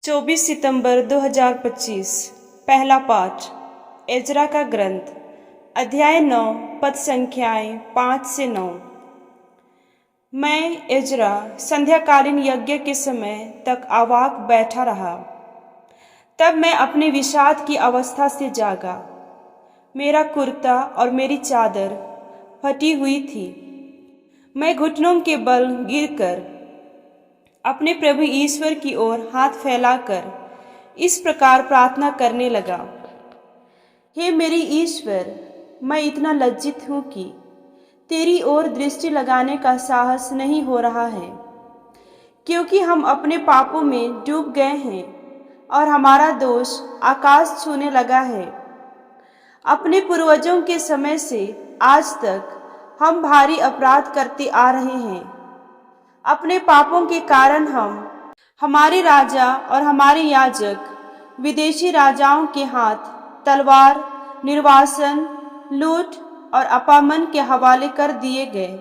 24 सितंबर 2025। पहला पाठ एजरा का ग्रंथ, अध्याय 9, पद संख्याएं 5 से 9। मैं एजरा संध्याकालीन यज्ञ के समय तक अवाक बैठा रहा। तब मैं अपने विषाद की अवस्था से जागा। मेरा कुर्ता और मेरी चादर फटी हुई थी। मैं घुटनों के बल गिरकर अपने प्रभु ईश्वर की ओर हाथ फैलाकर इस प्रकार प्रार्थना करने लगा। हे मेरी ईश्वर, मैं इतना लज्जित हूँ कि तेरी ओर दृष्टि लगाने का साहस नहीं हो रहा है, क्योंकि हम अपने पापों में डूब गए हैं और हमारा दोष आकाश छूने लगा है। अपने पूर्वजों के समय से आज तक हम भारी अपराध करते आ रहे हैं। अपने पापों के कारण हमारे राजा और हमारे याजक विदेशी राजाओं के हाथ तलवार, निर्वासन, लूट और अपमान के हवाले कर दिए गए,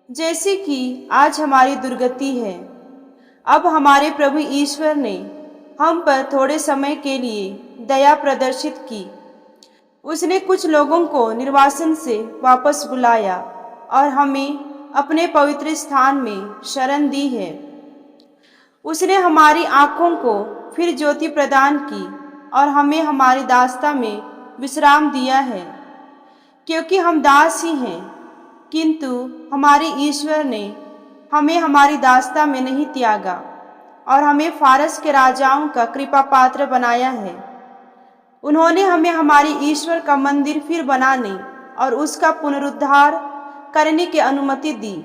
जैसे कि आज हमारी दुर्गति है। अब हमारे प्रभु ईश्वर ने हम पर थोड़े समय के लिए दया प्रदर्शित की। उसने कुछ लोगों को निर्वासन से वापस बुलाया और हमें अपने पवित्र स्थान में शरण दी है। उसने हमारी आंखों को फिर ज्योति प्रदान की और हमें हमारी दास्ता में विश्राम दिया है, क्योंकि हम दास ही हैं, किंतु हमारे ईश्वर ने हमें हमारी दास्ता में नहीं त्यागा और हमें फारस के राजाओं का कृपा पात्र बनाया है। उन्होंने हमें हमारे ईश्वर का मंदिर फिर बनाने और उसका पुनरुद्धार करने की अनुमति दी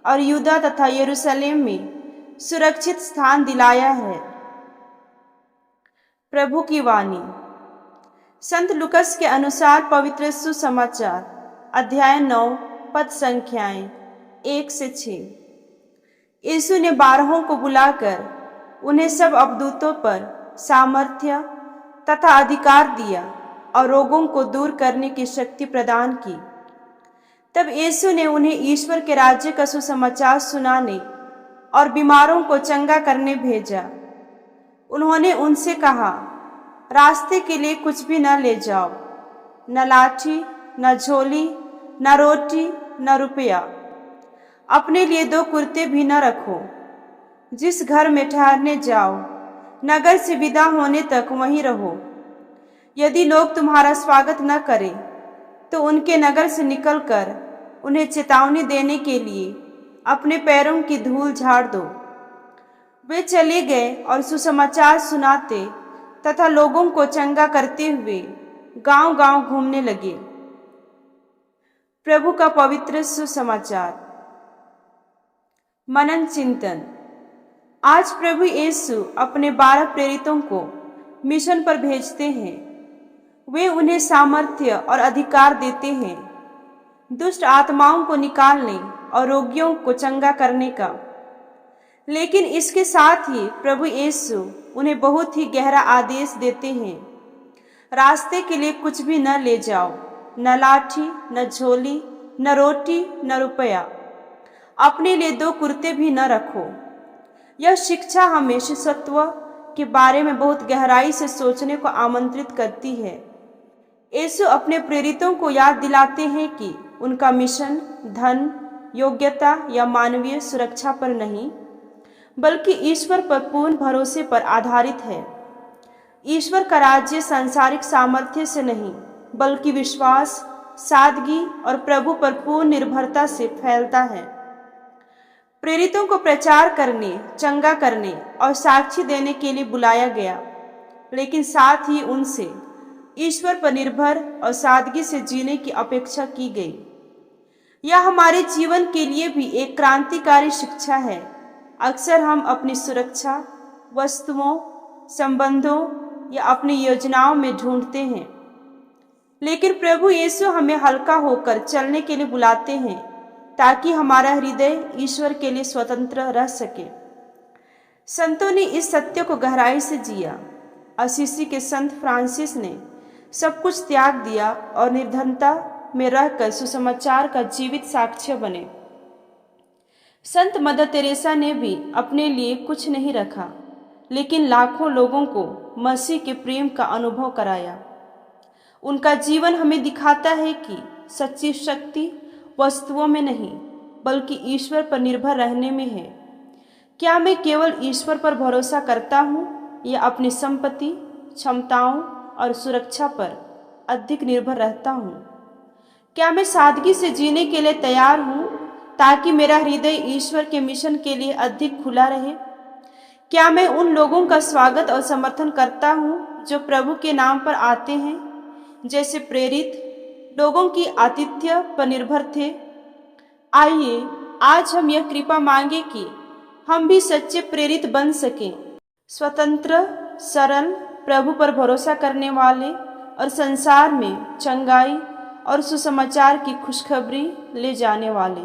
और यहूदा तथा यरूशलेम में सुरक्षित स्थान दिलाया है। प्रभु की वाणी। संत लूकस के अनुसार पवित्र सुसमाचार, अध्याय 9, पद संख्याएं 1 से 6। यीशु ने 12 को बुलाकर उन्हें सब अवदूतों पर सामर्थ्य तथा अधिकार दिया और रोगों को दूर करने की शक्ति प्रदान की। तब यीशु ने उन्हें ईश्वर के राज्य का सुसमाचार सुनाने और बीमारों को चंगा करने भेजा। उन्होंने उनसे कहा, रास्ते के लिए कुछ भी न ले जाओ, न लाठी, न झोली, न रोटी, न रुपया। अपने लिए 2 कुर्ते भी न रखो। जिस घर में ठहरने जाओ, नगर से विदा होने तक वहीं रहो। यदि लोग तुम्हारा स्वागत न करें, तो उनके नगर से निकलकर उन्हें चेतावनी देने के लिए अपने पैरों की धूल झाड़ दो। वे चले गए और सुसमाचार सुनाते तथा लोगों को चंगा करते हुए गांव-गांव घूमने लगे। प्रभु का पवित्र सुसमाचार। मनन चिंतन। आज प्रभु यीशु अपने 12 प्रेरितों को मिशन पर भेजते हैं। वे उन्हें सामर्थ्य और अधिकार देते हैं, दुष्ट आत्माओं को निकालने और रोगियों को चंगा करने का। लेकिन इसके साथ ही प्रभु यीशु उन्हें बहुत ही गहरा आदेश देते हैं। रास्ते के लिए कुछ भी न ले जाओ, न लाठी, न झोली, न रोटी, न रुपया। अपने लिए 2 कुर्ते भी न रखो। यह शिक्षा हमें शिष्यत्व के बारे में बहुत गहराई से सोचने को आमंत्रित करती है। यीशु अपने प्रेरितों को याद दिलाते हैं कि उनका मिशन धन, योग्यता या मानवीय सुरक्षा पर नहीं, बल्कि ईश्वर पर पूर्ण भरोसे पर आधारित है। ईश्वर का राज्य सांसारिक सामर्थ्य से नहीं, बल्कि विश्वास, सादगी और प्रभु पर पूर्ण निर्भरता से फैलता है। प्रेरितों को प्रचार करने, चंगा करने और साक्षी देने के लिए बुलाया गया, लेकिन साथ ही उनसे ईश्वर पर निर्भर और सादगी से जीने की अपेक्षा की गई। यह हमारे जीवन के लिए भी एक क्रांतिकारी शिक्षा है। अक्सर हम अपनी सुरक्षा, वस्तुओं, संबंधों या अपनी योजनाओं में ढूंढते हैं, लेकिन प्रभु यीशु हमें हल्का होकर चलने के लिए बुलाते हैं, ताकि हमारा हृदय ईश्वर के लिए स्वतंत्र रह सके। संतों ने इस सत्य को गहराई से जिया। असीसी के संत फ्रांसिस ने सब कुछ त्याग दिया और निर्धनता में रहकर सुसमाचार का जीवित साक्ष्य बने। संत मदर तेरेसा ने भी अपने लिए कुछ नहीं रखा, लेकिन लाखों लोगों को मसीह के प्रेम का अनुभव कराया। उनका जीवन हमें दिखाता है कि सच्ची शक्ति वस्तुओं में नहीं बल्कि ईश्वर पर निर्भर रहने में है। क्या मैं केवल ईश्वर पर भरोसा करता हूँ या अपनी संपत्ति, क्षमताओं और सुरक्षा पर अधिक निर्भर रहता हूँ? क्या मैं सादगी से जीने के लिए तैयार हूँ ताकि मेरा हृदय ईश्वर के मिशन के लिए अधिक खुला रहे? क्या मैं उन लोगों का स्वागत और समर्थन करता हूँ जो प्रभु के नाम पर आते हैं, जैसे प्रेरित लोगों की आतिथ्य पर निर्भर थे? आइए आज हम यह कृपा मांगे कि हम भी सच्चे प्रेरित बन सकें, स्वतंत्र, सरल, प्रभु पर भरोसा करने वाले और संसार में चंगाई और सुसमाचार की खुशखबरी ले जाने वाले।